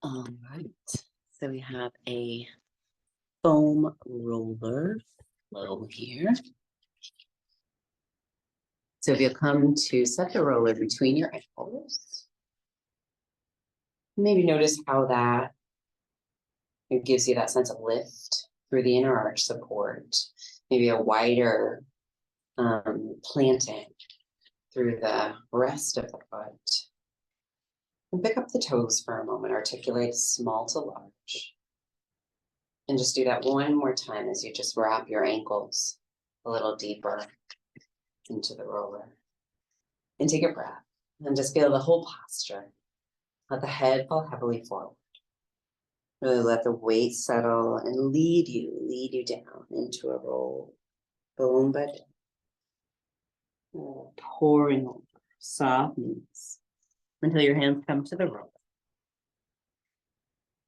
All right. So we have a foam roller flow here. So if you come to set the roller between your ankles, maybe notice how that it gives you that sense of lift through the inner arch support, maybe a wider planting through the rest of the foot. And pick up the toes for a moment, articulate small to large. And just do that one more time as you just wrap your ankles a little deeper into the roller. And take a breath and just feel the whole posture. Let the head fall heavily forward. Really let the weight settle and lead you down into a roll. Boom, but pouring over, soft knees until your hands come to the roller.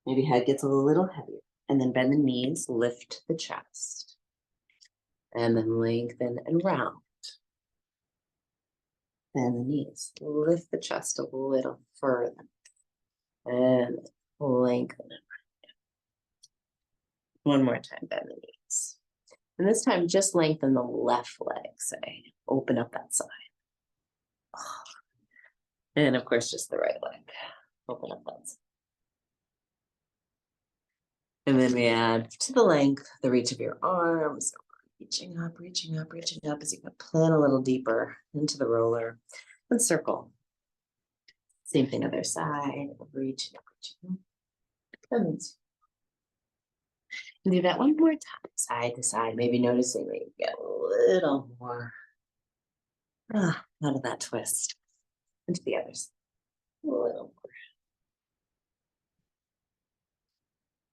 Maybe head gets a little heavier, and then bend the knees, lift the chest, and then lengthen and round. Bend the knees, lift the chest a little further, and lengthen it. One more time, bend the knees. And this time, just lengthen the left leg, say. Open up that side. And of course, just the right leg. Open up that side. And then we add to the length, the reach of your arms, reaching up, reaching up, reaching up as you can plant a little deeper into the roller and circle. Same thing other side, reaching up, reaching up. And do that one more time, side to side, maybe noticing that you get a little more out of that twist into the other side. A little more.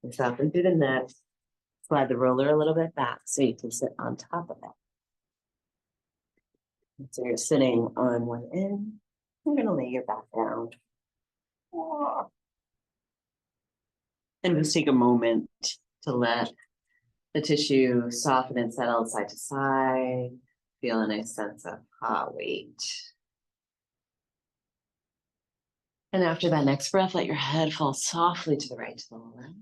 And soften through the neck. Slide the roller a little bit back so you can sit on top of it. So you're sitting on one end. You're going to lay your back down. And just take a moment to let the tissue soften and settle side to side. Feel a nice sense of hot weight. And after that next breath, let your head fall softly to the right, to the left.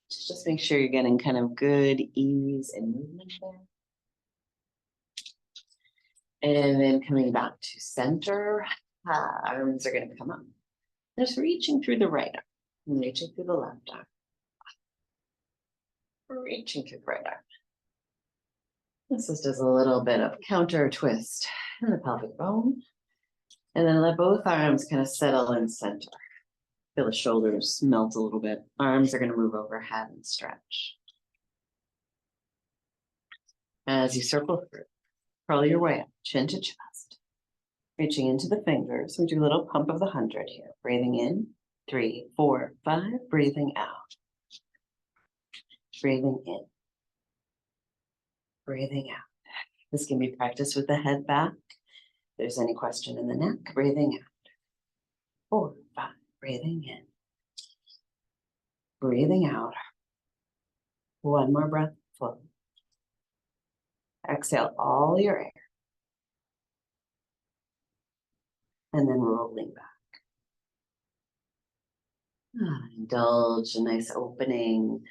Just make sure you're getting kind of good ease and movement there. And then coming back to center, arms are going to come up. Just reaching through the right arm, reaching through the left arm. Reaching through the right arm. This is just a little bit of counter twist in the pelvic bone. And then let both arms kind of settle in center. Feel the shoulders melt a little bit. Arms are going to move overhead and stretch. As you circle through, curl your way up, chin to chest. Reaching into the fingers. We do a little pump of the 100 here. Breathing in, 3, 4, 5. Breathing out. Breathing in. Breathing out. This can be practiced with the head back. If there's any question in the neck, breathing out. 4, 5. Breathing in. Breathing out. One more breath, full. Exhale all your air. And then rolling back. Indulge a nice opening.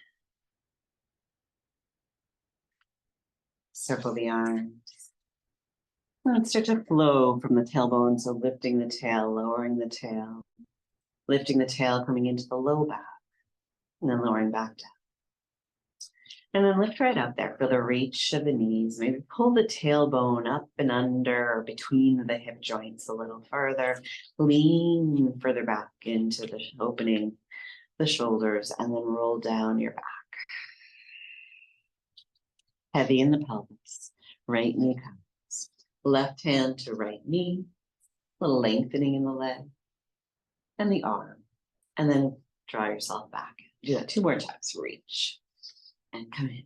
Circle the arms. Let's start to flow from the tailbone. So lifting the tail, lowering the tail. Lifting the tail, coming into the low back. And then lowering back down. And then lift right up there for the reach of the knees. Maybe pull the tailbone up and under or between the hip joints a little further. Lean further back into the opening, the shoulders, and then roll down your back. Heavy in the pelvis. Right knee comes. Left hand to right knee. A little lengthening in the leg. And the arm. And then draw yourself back. Do that 2 more times. Reach. And come in.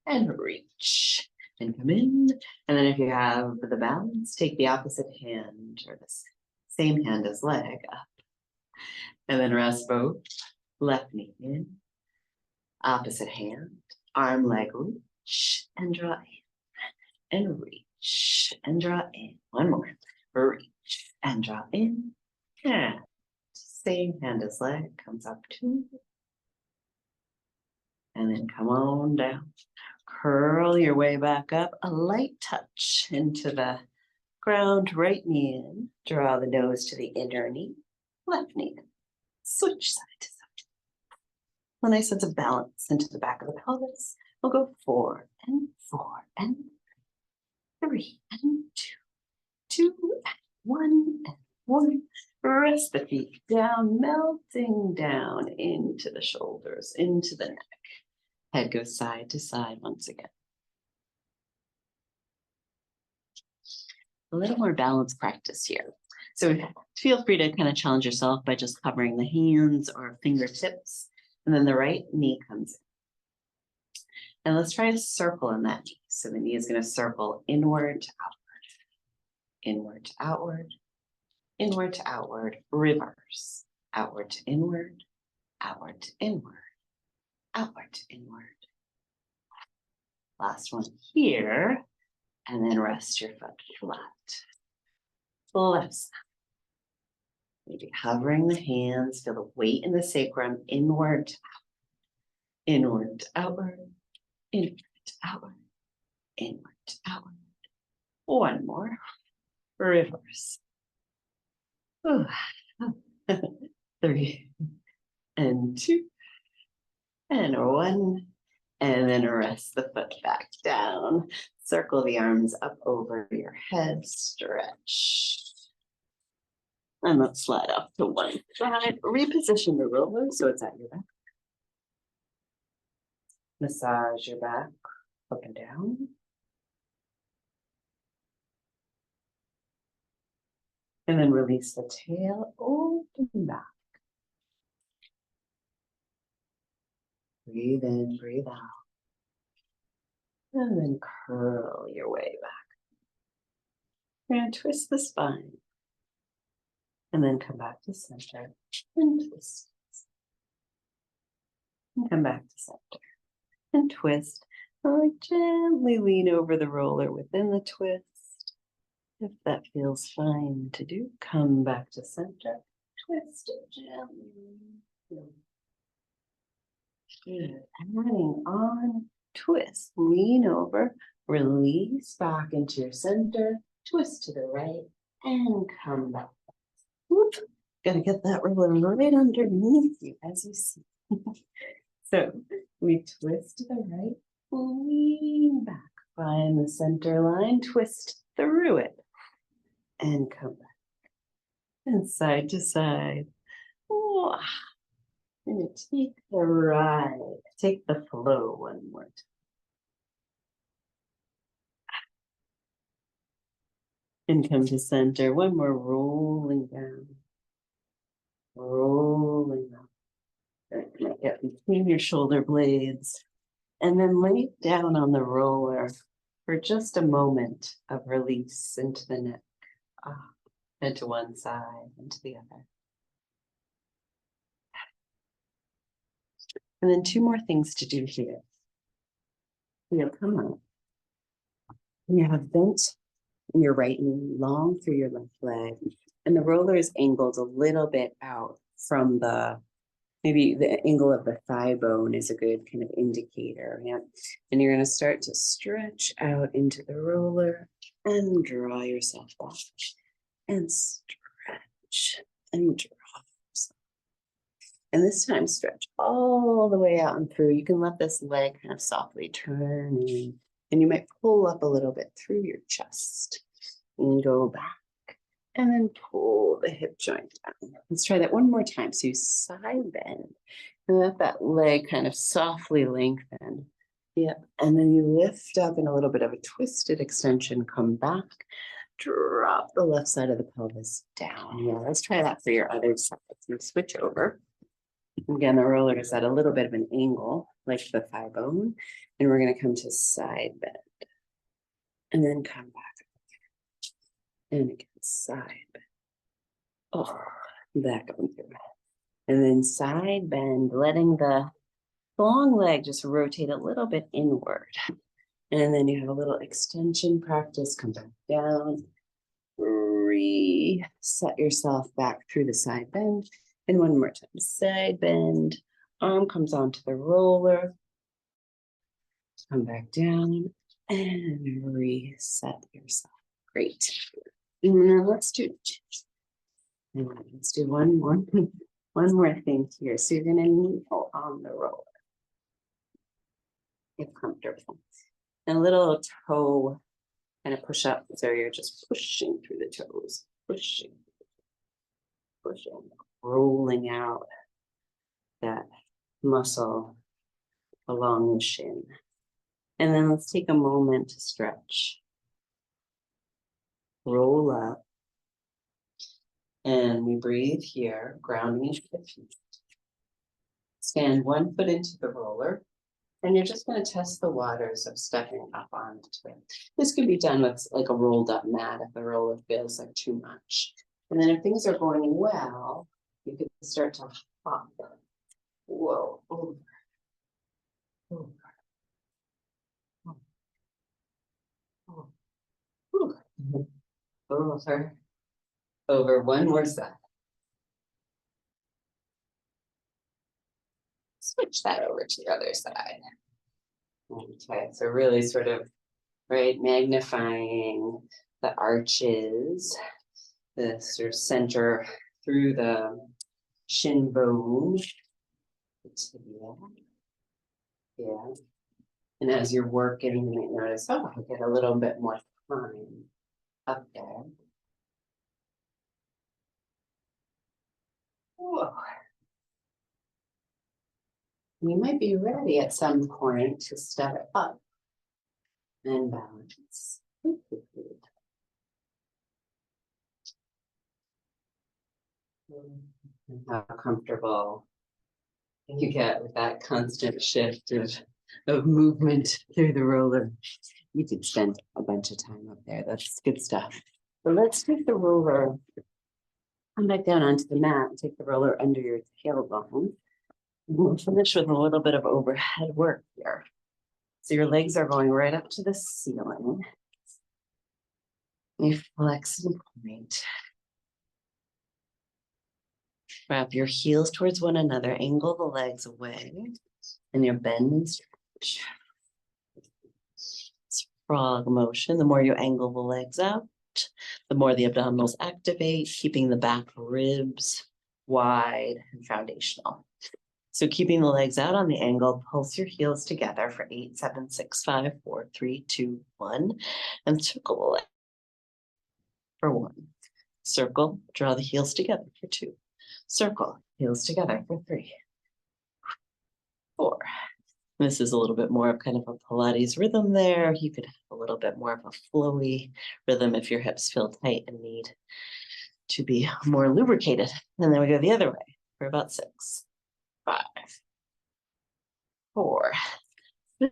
And reach. And come in. And then if you have the balance, take the opposite hand or the same hand as leg up. And then rest both. Left knee in. Opposite hand. Arm, leg, reach. And draw in. And reach. And draw in. One more. Reach. And draw in. And same hand as leg comes up 2. And then come on down. Curl your way back up, a light touch into the ground, right knee in. Draw the nose to the inner knee, left knee in. Switch side to side. A nice sense of balance into the back of the pelvis. We'll go 4 and 4 and 3 and 2, 2 and 1 and 1. Rest the feet down, melting down into the shoulders, into the neck. Head goes side to side once again. A little more balance practice here. So feel free to kind of challenge yourself by just covering the hands or fingertips. And then the right knee comes in. And let's try to circle in that knee. So the knee is going to circle inward to outward, inward to outward, inward to outward, reverse, outward to inward, outward to inward, outward to inward. Last one here, and then rest your foot flat. Left side. Maybe hovering the hands, feel the weight in the sacrum, inward to outward, inward to outward, inward to outward, inward to outward. One more, reverse. 3 and 2 and 1. And then rest the foot back down. Circle the arms up over your head, stretch. And let's slide off to one side. Reposition the roller so it's at your back. Massage your back up and down. And then release the tail, open back. Breathe in, breathe out. And then curl your way back. You're going to twist the spine. And then come back to center and twist. And come back to center and twist. And gently lean over the roller within the twist. If that feels fine to do, come back to center. Twist it gently. Good. Adding on, twist, lean over, release back into your center, twist to the right, and come back. Whoop. Gotta get that roller right underneath you as you see. So we twist to the right, lean back, find the center line, twist through it, and come back. And side to side. Oh. And take the ride, take the flow one more time. And come to center, one more, rolling down. Rolling up. Get between your shoulder blades. And then lay down on the roller for just a moment of release into the neck. And to one side and to the other. And then 2 more things to do here. You'll come up. You have bent your right knee long through your left leg. And the roller is angled a little bit out from maybe the angle of the thigh bone is a good kind of indicator. Yeah. And you're going to start to stretch out into the roller and draw yourself back. And stretch and draw. And this time, stretch all the way out and through. You can let this leg kind of softly turn in, and you might pull up a little bit through your chest and go back and then pull the hip joint down. Let's try that one more time. So you side bend and let that leg kind of softly lengthen. Yep. And then you lift up in a little bit of a twisted extension, come back, drop the left side of the pelvis down. Yeah, let's try that for your other side. So switch over. Again, the roller is at a little bit of an angle, like the thigh bone, and we're going to come to side bend, and then come back, and again, side bend. Oh, back up and through. And then side bend, letting the long leg just rotate a little bit inward. And then you have a little extension practice, come back down, reset yourself back through the side bend. And one more time, side bend, arm comes onto the roller. Come back down and reset yourself. Great. Now let's do one more thing here. So you're gonna kneel on the roller. Get comfortable. And a little toe kind of push up. So you're just pushing through the toes, pushing, rolling out that muscle along the shin. And then let's take a moment to stretch. Roll up. And we breathe here, grounding into the feet. Stand 1 foot into the roller. And you're just going to test the waters of stepping up onto it. This could be done with like a rolled up mat if the roller feels like too much. And then if things are going well, you could start to hop. Whoa, over, over, over, over. One more side. Switch that over to the other side. Okay, so really sort of, right, magnifying the arches, the sort of center through the shin bone. Yeah. And as you're working, you might notice, oh, I get a little bit more time up there. Whoa. You might be ready at some point to step up and balance. And how comfortable you get with that constant shift of movement through the roller. You could spend a bunch of time up there. That's good stuff. But let's take the roller, come back down onto the mat, and take the roller under your tailbone. We'll finish with a little bit of overhead work here. So your legs are going right up to the ceiling. You flex and point. Wrap your heels towards one another, angle the legs away, and your bend and stretch. It's frog motion. The more you angle the legs out, the more the abdominals activate, keeping the back ribs wide and foundational. So keeping the legs out on the angle, pulse your heels together for 8, 7, 6, 5, 4, 3, 2, 1, and circle the leg for 1. Circle, draw the heels together for 2. Circle, heels together for 3, 4. This is a little bit more of kind of a Pilates rhythm there. You could have a little bit more of a flowy rhythm if your hips feel tight and need to be more lubricated. And then we go the other way for about 6, 5, 4.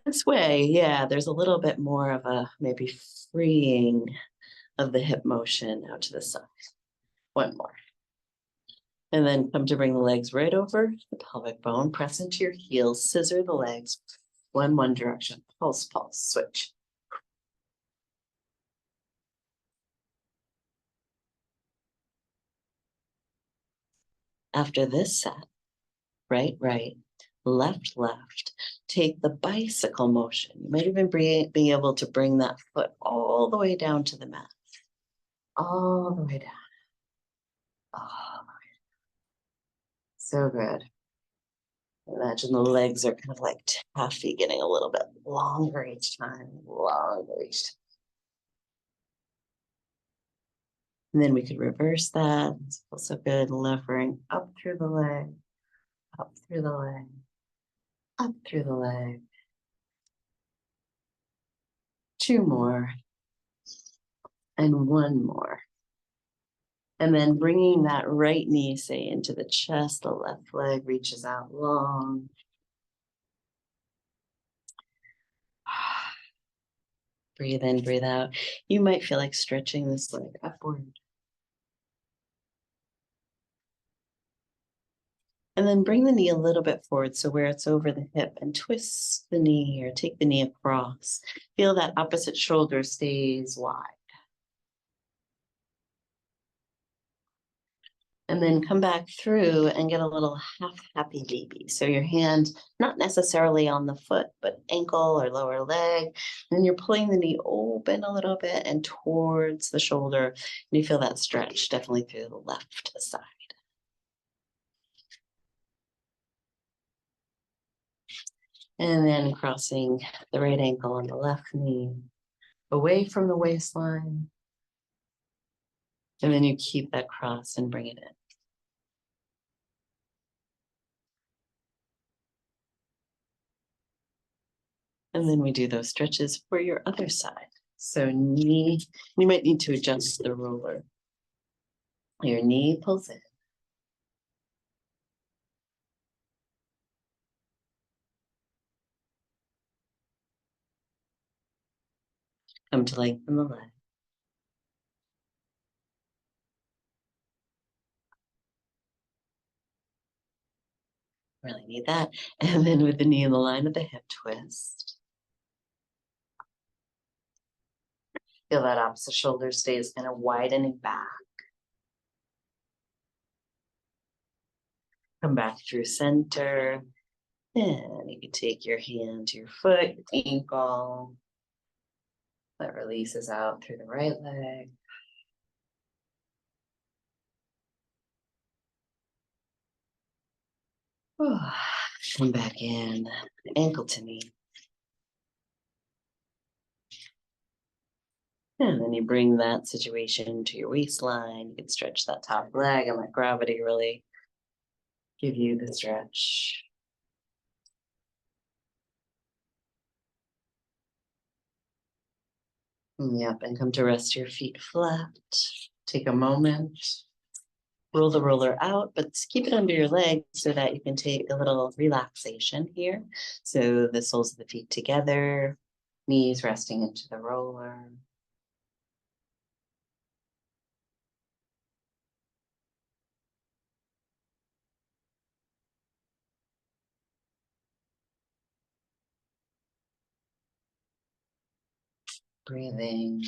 This way, yeah, there's a little bit more of a maybe freeing of the hip motion out to the side. 1 more. And then come to bring the legs right over the pelvic bone, press into your heels, scissor the legs, one direction, pulse, pulse, switch. After this set, right, right, left, left, take the bicycle motion. You might even be able to bring that foot all the way down to the mat. All the way down. Oh, so good. Imagine the legs are kind of like taffy, getting a little bit longer each time, longer each time. And then we could reverse that. It's also good, levering up through the leg, up through the leg, up through the leg. 2 more. And 1 more. And then bringing that right knee, say, into the chest, the left leg reaches out long. Breathe in, breathe out. You might feel like stretching this leg upward. And then bring the knee a little bit forward, so where it's over the hip, and twist the knee or take the knee across. Feel that opposite shoulder stays wide. And then come back through and get a little half happy baby. So your hand, not necessarily on the foot, but ankle or lower leg. And then you're pulling the knee open a little bit and towards the shoulder. And you feel that stretch definitely through the left side. And then crossing the right ankle and the left knee away from the waistline. And then you keep that cross and bring it in. And then we do those stretches for your other side. So knee, you might need to adjust the roller. Your knee pulls in. Come to lengthen the leg. Really need that. And then with the knee in the line of the hip, twist. Feel that opposite shoulder stays kind of widening back. Come back through center. And you can take your hand to your foot, your ankle. That releases out through the right leg. Come back in, ankle to knee. And then you bring that situation to your waistline. You can stretch that top leg and let gravity really give you the stretch. Yep, and come to rest your feet flat. Take a moment. Roll the roller out, but keep it under your leg so that you can take a little relaxation here. So the soles of the feet together, knees resting into the roller. Breathing,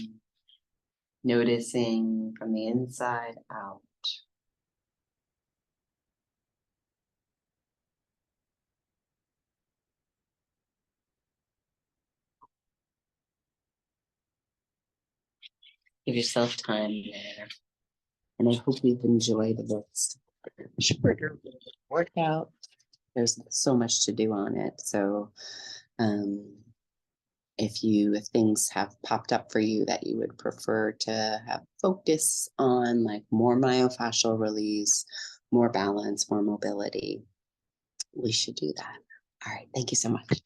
noticing from the inside out. Give yourself time there. And I hope you've enjoyed this shorter workout. There's so much to do on it. So if things have popped up for you that you would prefer to have focus on, like more myofascial release, more balance, more mobility, we should do that. All right. Thank you so much.